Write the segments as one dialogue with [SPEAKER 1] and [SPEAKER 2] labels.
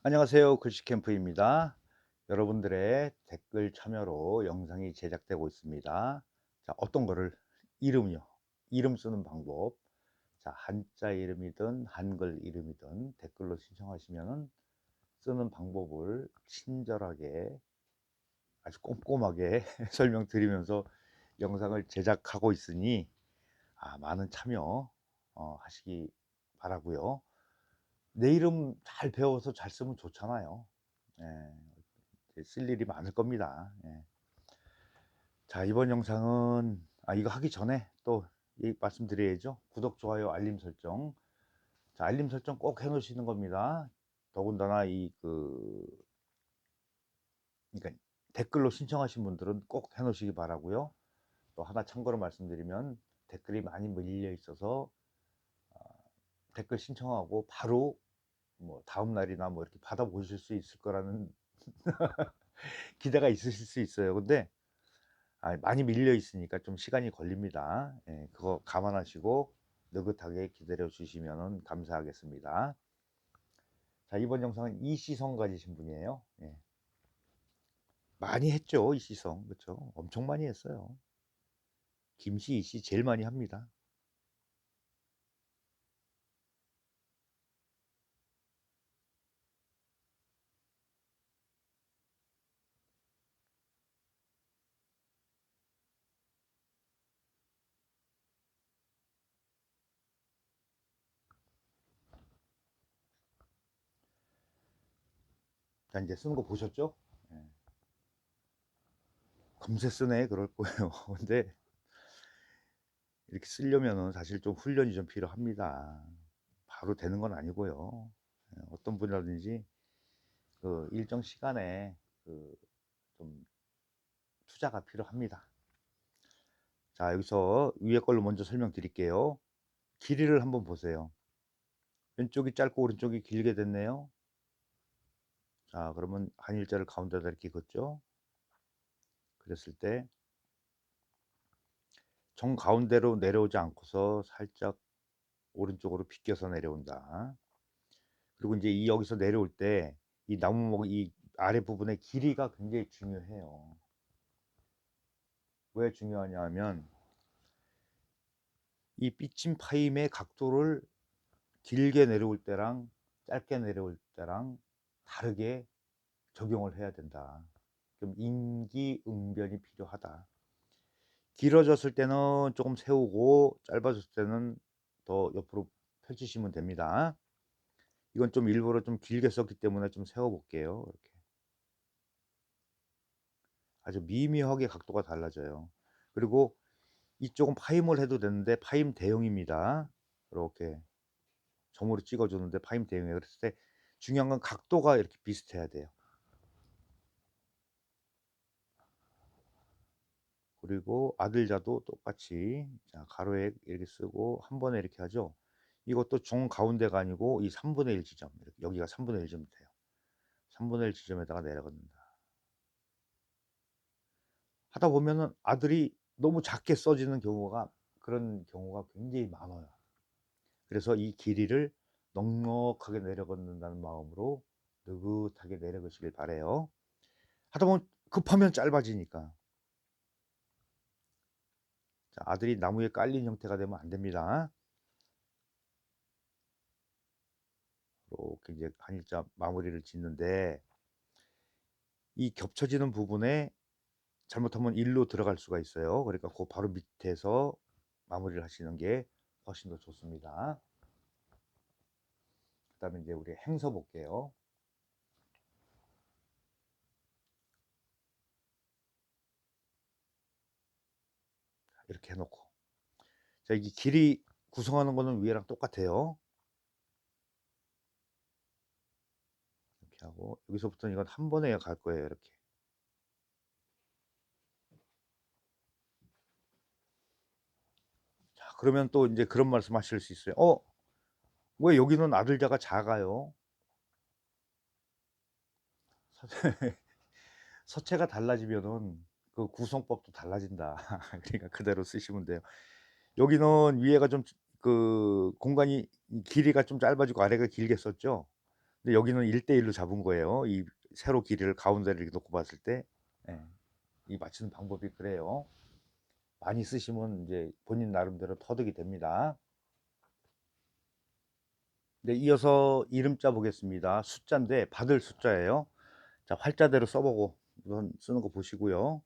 [SPEAKER 1] 안녕하세요. 글씨캠프입니다. 여러분들의 댓글 참여로 영상이 제작되고 있습니다. 자, 어떤 거를 이름요. 이름 쓰는 방법. 자, 한자 이름이든 한글 이름이든 댓글로 신청하시면은 쓰는 방법을 친절하게 아주 꼼꼼하게 설명드리면서 영상을 제작하고 있으니 많은 참여 하시기 바라고요. 내 이름 잘 배워서 잘 쓰면 좋잖아요. 쓸 일이 많을 겁니다. 자, 이번 영상은 이거 하기 전에 또 말씀드려야죠. 구독, 좋아요, 알림 설정. 자, 알림 설정 꼭 해 놓으시는 겁니다. 더군다나 그러니까 댓글로 신청하신 분들은 꼭 해 놓으시기 바라고요. 또 하나 참고로 말씀드리면 댓글이 많이 밀려 있어서 댓글 신청하고 바로 뭐 다음 날이나 뭐 이렇게 받아보실 수 있을 거라는 기대가 있으실 수 있어요. 근데 많이 밀려 있으니까 좀 시간이 걸립니다. 그거 감안하시고 느긋하게 기다려 주시면 감사하겠습니다. 자, 이번 영상은 이시성 가지신 분이에요. 많이 했죠, 이시성. 그렇죠? 엄청 많이 했어요. 김씨, 이씨 제일 많이 합니다. 자, 이제 쓰는 거 보셨죠? 예. 금세 쓰네 그럴 거예요. 근데 이렇게 쓰려면은 사실 좀 훈련이 좀 필요합니다. 바로 되는 건 아니고요. 어떤 분이라든지 그 일정 시간에 그좀 투자가 필요합니다. 자, 여기서 위에 걸로 먼저 설명드릴게요. 길이를 한번 보세요. 왼쪽이 짧고 오른쪽이 길게 됐네요. 자, 그러면 한일자를 가운데다 이렇게 긋죠. 그랬을 때 정 가운데로 내려오지 않고서 살짝 오른쪽으로 비껴서 내려온다. 그리고 이제 이 여기서 내려올 때 이 나무목 이 아래 부분의 길이가 굉장히 중요해요. 왜 중요하냐 하면 이 삐침 파임의 각도를 길게 내려올 때랑 짧게 내려올 때랑 다르게 적용을 해야 된다. 좀 임기응변이 필요하다. 길어졌을 때는 조금 세우고 짧아졌을 때는 더 옆으로 펼치시면 됩니다. 이건 좀 일부러 좀 길게 썼기 때문에 좀 세워 볼게요. 이렇게 아주 미묘하게 각도가 달라져요. 그리고 이쪽은 파임을 해도 되는데 파임 대용입니다. 이렇게 점으로 찍어 주는데 파임 대용이에요. 그랬을 때 중요한 건 각도가 이렇게 비슷해야 돼요. 그리고 아들자도 똑같이 자 가로액 이렇게 쓰고 한 번에 이렇게 하죠. 이것도 정 가운데가 아니고 이 3분의 1 지점 이렇게 여기가 3분의 1 지점 돼요. 3분의 1 지점에다가 내려긋는다. 하다 보면은 아들이 너무 작게 써지는 경우가 그런 경우가 굉장히 많아요. 그래서 이 길이를 넉넉하게 내려긋는다는 마음으로 느긋하게 내려가시길 바래요. 하다 보면 급하면 짧아지니까. 자, 아들이 나무에 깔린 형태가 되면 안 됩니다. 이렇게 이제 한일자 마무리를 짓는데 이 겹쳐지는 부분에 잘못하면 일로 들어갈 수가 있어요. 그러니까 그 바로 밑에서 마무리를 하시는 게 훨씬 더 좋습니다. 그다음에 이제 우리 행서 볼게요. 이렇게 해놓고 자, 이게 길이 구성하는 거는 위에랑 똑같아요. 이렇게 하고 여기서부터는 이건 한 번에 갈 거예요. 이렇게. 자, 그러면 또 이제 그런 말씀 하실 수 있어요. 왜 여기는 아들자가 작아요? 서체가 달라지면은 그 구성법도 달라진다. 그러니까 그대로 쓰시면 돼요. 여기는 위에가 좀 그 공간이 길이가 좀 짧아지고 아래가 길게 썼죠. 근데 여기는 1대1로 잡은 거예요. 이 세로 길이를 가운데를 이렇게 놓고 봤을 때, 예, 이 맞추는 방법이 그래요. 많이 쓰시면 이제 본인 나름대로 터득이 됩니다. 네, 이어서 이름자 보겠습니다. 숫자인데 받을 숫자예요. 자, 활자대로 써보고 우선 쓰는 거 보시고요.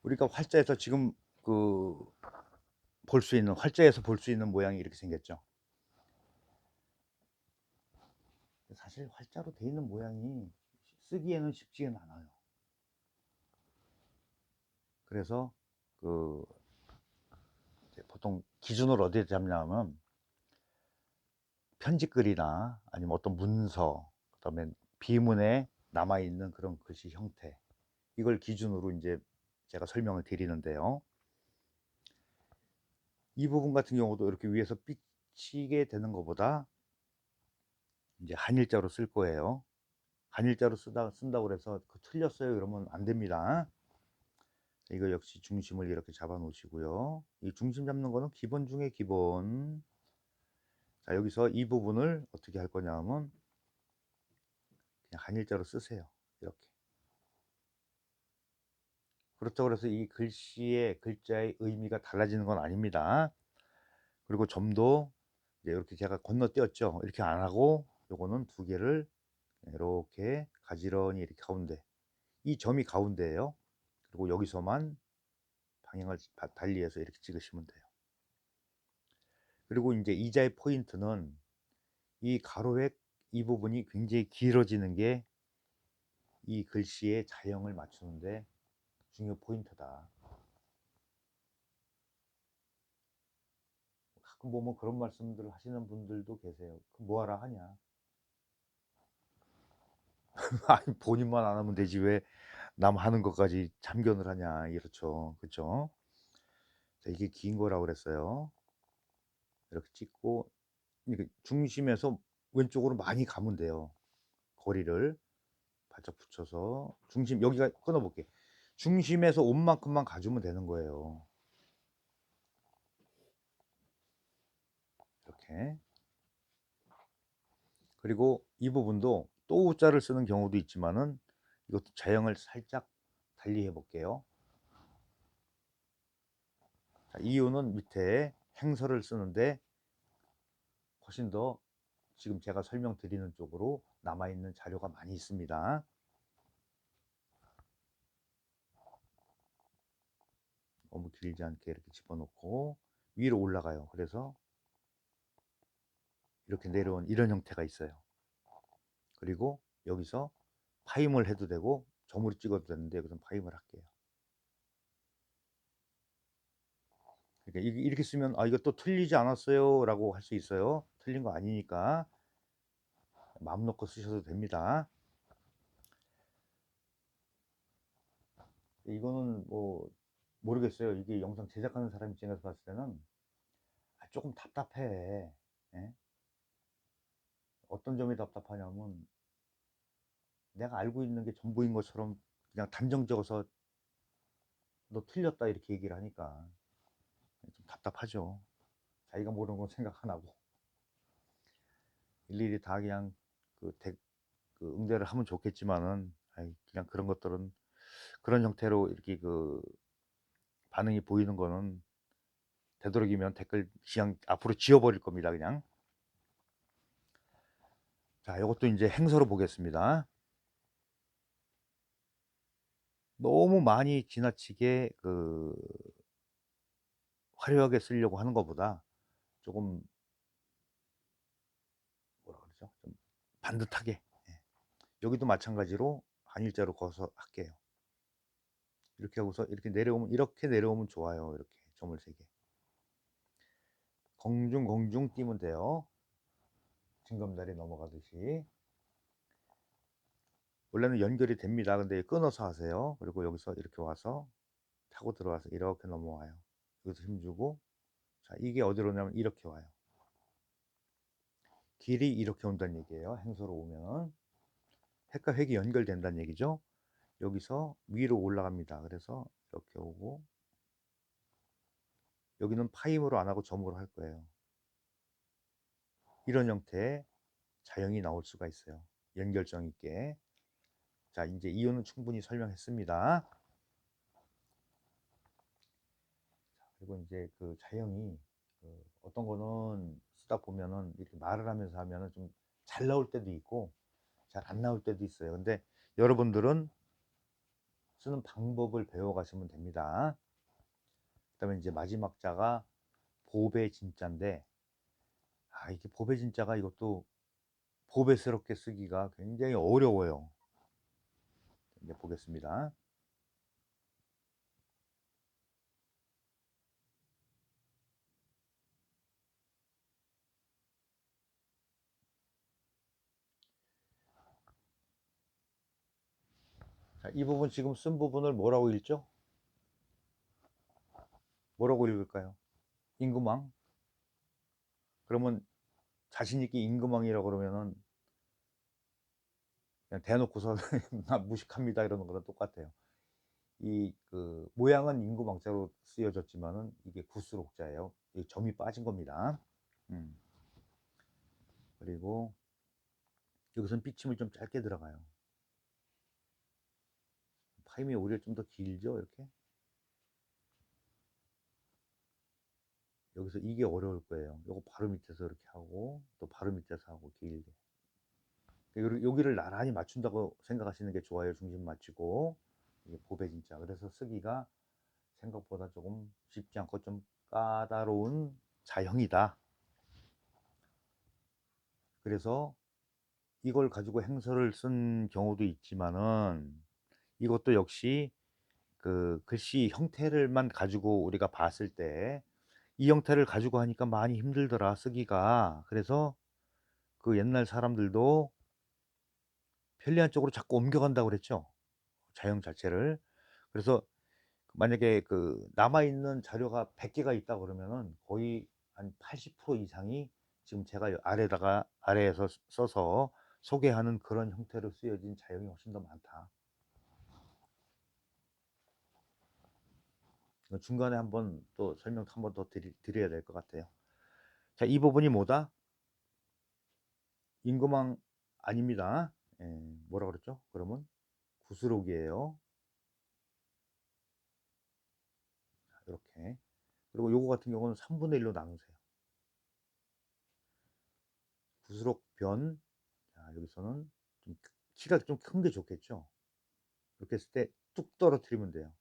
[SPEAKER 1] 우리가 활자에서 지금 그 볼 수 있는, 활자에서 볼 수 있는 모양이 이렇게 생겼죠. 사실 활자로 돼 있는 모양이 쓰기에는 쉽지는 않아요. 그래서 그 보통 기준을 어디에 잡냐면 편지글이나 아니면 어떤 문서, 그다음에 비문에 남아 있는 그런 글씨 형태, 이걸 기준으로 이제 제가 설명을 드리는데요. 이 부분 같은 경우도 이렇게 위에서 삐치게 되는 것보다 이제 한일자로 쓸 거예요. 한일자로 쓴다고 해서 틀렸어요 이러면 안 됩니다. 이거 역시 중심을 이렇게 잡아 놓으시고요. 이 중심 잡는 거는 기본 중에 기본. 자, 여기서 이 부분을 어떻게 할 거냐 하면 그냥 한일자로 쓰세요. 이렇게. 그렇다고 해서 이 글씨의 글자의 의미가 달라지는 건 아닙니다. 그리고 점도 이렇게 제가 건너뛰었죠. 이렇게 안 하고 요거는 두 개를 이렇게 가지런히 이렇게 가운데, 이 점이 가운데예요. 그리고 여기서만 방향을 달리해서 이렇게 찍으시면 돼요. 그리고 이제 이자의 포인트는 이 가로획 이 부분이 굉장히 길어지는 게 이 글씨의 자형을 맞추는데 중요 포인트다. 가끔 보면 그런 말씀들을 하시는 분들도 계세요. 뭐하라 하냐. 아니, 본인만 안 하면 되지 왜 남 하는 것까지 참견을 하냐. 이렇죠. 그렇죠. 자, 이게 긴 거라고 그랬어요. 이렇게 찍고 이렇게 중심에서 왼쪽으로 많이 가면 돼요. 거리를 바짝 붙여서 중심, 여기가 끊어볼게. 중심에서 온 만큼만 가주면 되는 거예요. 이렇게. 그리고 이 부분도 또 우자를 쓰는 경우도 있지만은 이것도 자형을 살짝 달리 해 볼게요. 이유는 밑에 행서를 쓰는데 훨씬 더 지금 제가 설명드리는 쪽으로 남아있는 자료가 많이 있습니다. 너무 길지 않게 이렇게 집어넣고 위로 올라가요. 그래서 이렇게 내려온 이런 형태가 있어요. 그리고 여기서 파임을 해도 되고 점으로 찍어도 되는데 여기서 파임을 할게요. 그러니까 이렇게 쓰면 아, 이거 또 틀리지 않았어요 라고 할 수 있어요. 틀린 거 아니니까 마음 놓고 쓰셔도 됩니다. 이거는 뭐 모르겠어요. 이게 영상 제작하는 사람 입장에서 봤을 때는 조금 답답해. 예? 어떤 점이 답답하냐면 내가 알고 있는 게 전부인 것처럼 그냥 단정적어서 너 틀렸다 이렇게 얘기를 하니까 좀 답답하죠. 자기가 모르는 건 생각 안 하고 일일이 다 그냥 그, 그 응대를 하면 좋겠지만은 아이, 그냥 그런 것들은 그런 형태로 이렇게 그 반응이 보이는 거는 되도록이면 댓글 그냥 앞으로 지워버릴 겁니다. 그냥. 자, 이것도 이제 행서로 보겠습니다. 너무 많이 지나치게 그 화려하게 쓰려고 하는 것보다 조금 뭐라 그러죠? 좀 반듯하게. 예. 여기도 마찬가지로 한일자로 거서 할게요. 이렇게 하고서 이렇게 내려오면 좋아요. 이렇게 점을 3개. 공중 띄면 돼요. 징검다리 넘어가듯이. 원래는 연결이 됩니다. 근데 끊어서 하세요. 그리고 여기서 이렇게 와서 타고 들어와서 이렇게 넘어와요. 여기서 힘주고, 자, 이게 어디로 오냐면 이렇게 와요. 길이 이렇게 온다는 얘기예요. 행소로 오면 핵과 핵이 연결된다는 얘기죠. 여기서 위로 올라갑니다. 그래서 이렇게 오고, 여기는 파임으로 안 하고 점으로 할 거예요. 이런 형태의 자형이 나올 수가 있어요. 연결성 있게. 자, 이제 이유는 충분히 설명했습니다. 그리고 이제 그 자형이 어떤 거는 쓰다 보면은 이렇게 말을 하면서 하면은 좀 잘 나올 때도 있고 잘 안 나올 때도 있어요. 근데 여러분들은 쓰는 방법을 배워 가시면 됩니다. 그다음에 이제 마지막 자가 보배 진자인데, 이게 보배 진자가 이것도 보배스럽게 쓰기가 굉장히 어려워요. 이제 보겠습니다. 자, 이 부분 지금 쓴 부분을 뭐라고 읽죠? 뭐라고 읽을까요? 임금왕? 그러면 자신 있게 임금왕이라고 그러면은 그냥 대놓고서 나 무식합니다 이러는 거랑 똑같아요. 이 그 모양은 임금왕자로 쓰여졌지만은 이게 구슬옥자예요. 이 점이 빠진 겁니다. 그리고 여기서는 삐침을 좀 짧게 들어가요. 파임이 오히려 좀 더 길죠, 이렇게. 여기서 이게 어려울 거예요. 요거 바로 밑에서 이렇게 하고 또 바로 밑에서 하고 길게. 여기를 나란히 맞춘다고 생각하시는 게 좋아요. 중심 맞추고. 이게 보배 진짜. 그래서 쓰기가 생각보다 조금 쉽지 않고 좀 까다로운 자형이다. 그래서 이걸 가지고 행서를 쓴 경우도 있지만은 이것도 역시 그 글씨 형태를만 가지고 우리가 봤을 때 이 형태를 가지고 하니까 많이 힘들더라 쓰기가. 그래서 그 옛날 사람들도 편리한 쪽으로 자꾸 옮겨간다고 그랬죠, 자형 자체를. 그래서 만약에 그 남아있는 자료가 100개가 있다 그러면은 거의 한 80% 이상이 지금 제가 아래다가 아래에서 써서 소개하는 그런 형태로 쓰여진 자형이 훨씬 더 많다. 중간에 한번 또 설명 한 번 더 드려야 될 것 같아요. 자, 이 부분이 뭐다? 임금왕 아닙니다. 예, 뭐라 그랬죠? 그러면 구슬옥이에요. 이렇게. 그리고 요거 같은 경우는 3분의 1로 나누세요. 구슬옥 변. 자, 여기서는 좀 키가 좀 큰 게 좋겠죠. 이렇게 했을 때 뚝 떨어뜨리면 돼요.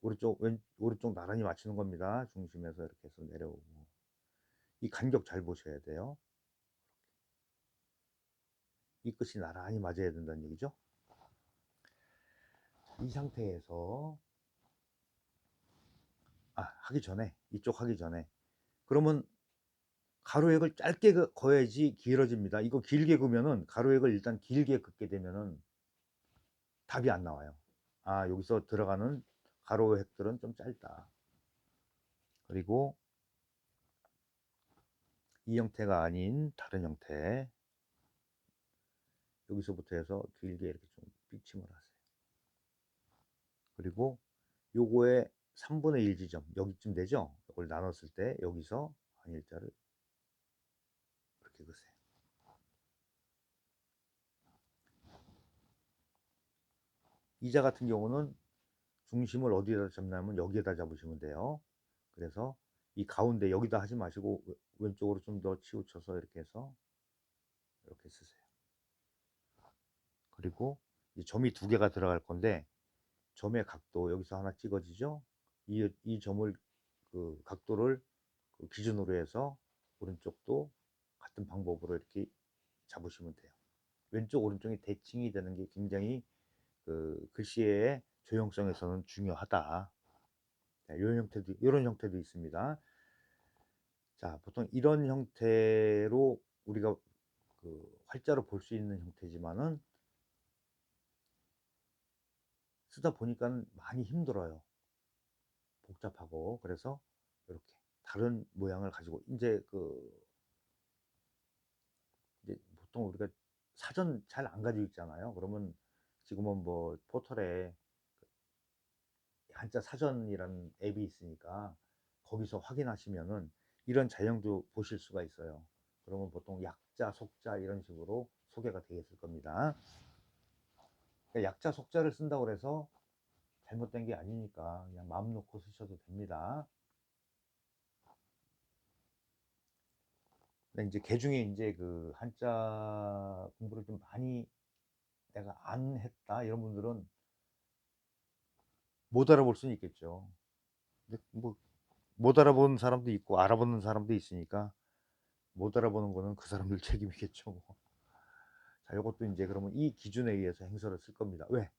[SPEAKER 1] 오른쪽 나란히 맞추는 겁니다. 중심에서 이렇게 해서 내려오고. 이 간격 잘 보셔야 돼요. 이 끝이 나란히 맞아야 된다는 얘기죠. 이 상태에서 하기 전에, 이쪽 하기 전에, 그러면 가로획을 짧게 그어야지 길어집니다. 이거 길게 그으면은 가로획을 일단 길게 긋게 되면은 답이 안 나와요. 여기서 들어가는 가로획들은 좀 짧다. 그리고 이 형태가 아닌 다른 형태, 여기서부터 해서 길게 이렇게 좀 삐침을 하세요. 그리고 요거의 3분의 1 지점, 여기쯤 되죠? 이걸 나눴을 때 여기서 한일자를 이렇게 그으세요. 이자 같은 경우는 중심을 어디에다 잡냐면 여기에다 잡으시면 돼요. 그래서 이 가운데 여기다 하지 마시고 왼쪽으로 좀 더 치우쳐서 이렇게 해서 이렇게 쓰세요. 그리고 이 점이 2개가 들어갈 건데 점의 각도 여기서 하나 찍어지죠? 이 점을 그 각도를 그 기준으로 해서 오른쪽도 같은 방법으로 이렇게 잡으시면 돼요. 왼쪽 오른쪽이 대칭이 되는 게 굉장히 그 글씨의 조형성에서는 중요하다. 이런 형태도 있습니다. 자, 보통 이런 형태로 우리가 그 활자로 볼 수 있는 형태지만은 쓰다 보니까 많이 힘들어요. 복잡하고, 그래서 이렇게 다른 모양을 가지고 이제 이제 보통 우리가 사전 잘 안 가지고 있잖아요. 그러면 지금은 뭐 포털에 한자 사전이라는 앱이 있으니까 거기서 확인하시면은 이런 자형도 보실 수가 있어요. 그러면 보통 약자, 속자 이런 식으로 소개가 되어 있을 겁니다. 그러니까 약자, 속자를 쓴다고 해서 잘못된 게 아니니까 그냥 마음 놓고 쓰셔도 됩니다. 근데 이제 개중에 이제 그 한자 공부를 좀 많이 내가 안 했다 이런 분들은 못 알아볼 수는 있겠죠. 근데 뭐 못 알아보는 사람도 있고 알아보는 사람도 있으니까 못 알아보는 거는 그 사람들 책임이겠죠. 뭐. 자, 이것도 이제 그러면 이 기준에 의해서 행서를 쓸 겁니다. 왜?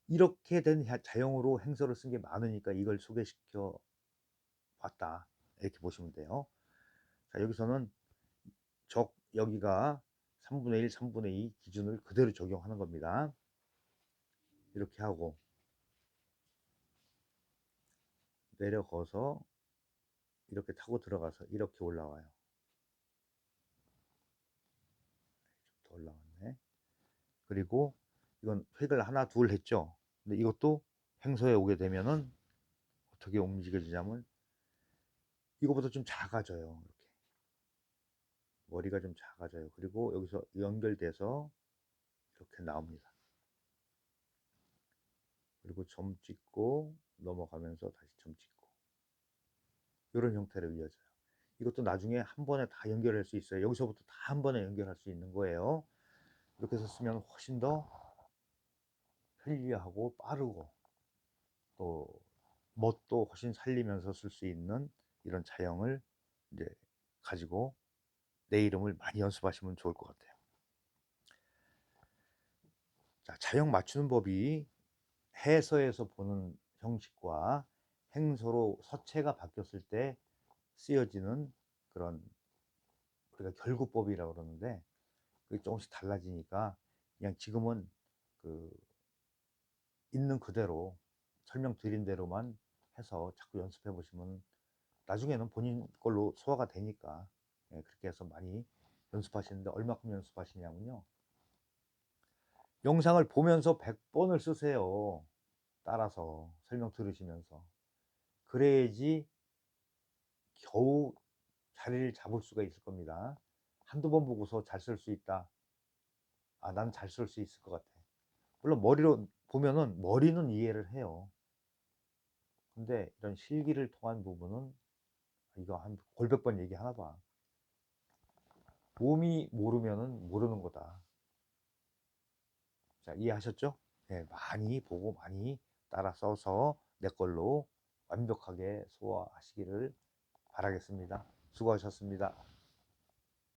[SPEAKER 1] 이렇게 된 자형으로 행서를 쓴 게 많으니까 이걸 소개시켜 봤다. 이렇게 보시면 돼요. 자, 여기서는 여기가 3분의 1, 3분의 2 기준을 그대로 적용하는 겁니다. 이렇게 하고 내려가서 이렇게 타고 들어가서 이렇게 올라와요. 좀 더 올라왔네. 그리고 이건 획을 하나 둘 했죠. 근데 이것도 행서에 오게 되면은 어떻게 움직여지냐면 이거보다 좀 작아져요. 이렇게 머리가 좀 작아져요. 그리고 여기서 연결돼서 이렇게 나옵니다. 그리고 점 찍고 넘어가면서 다시 점 찍고 이런 형태로 이어져요. 이것도 나중에 한 번에 다 연결할 수 있어요. 여기서부터 다 한 번에 연결할 수 있는 거예요. 이렇게 해서 쓰면 훨씬 더 편리하고 빠르고 또 멋도 훨씬 살리면서 쓸 수 있는 이런 자형을 이제 가지고 내 이름을 많이 연습하시면 좋을 것 같아요. 자, 자형 맞추는 법이 해서에서 보는 형식과 행서로 서체가 바뀌었을 때 쓰여지는 그런 우리가 결구법이라고 그러는데 그게 조금씩 달라지니까 그냥 지금은 그 있는 그대로 설명드린 대로만 해서 자꾸 연습해 보시면 나중에는 본인 걸로 소화가 되니까 그렇게 해서 많이 연습하시는데 얼마큼 연습하시냐면요. 영상을 보면서 100번을 쓰세요. 따라서 설명 들으시면서. 그래야지 겨우 자리를 잡을 수가 있을 겁니다. 한두 번 보고서 잘 쓸 수 있다. 아, 난 잘 쓸 수 있을 것 같아. 물론 머리로 보면은 머리는 이해를 해요. 근데 이런 실기를 통한 부분은 이거 한 골백 번 얘기하나 봐. 몸이 모르면은 모르는 거다. 자, 이해하셨죠? 네, 많이 보고 많이 따라 써서 내 걸로 완벽하게 소화하시기를 바라겠습니다. 수고하셨습니다.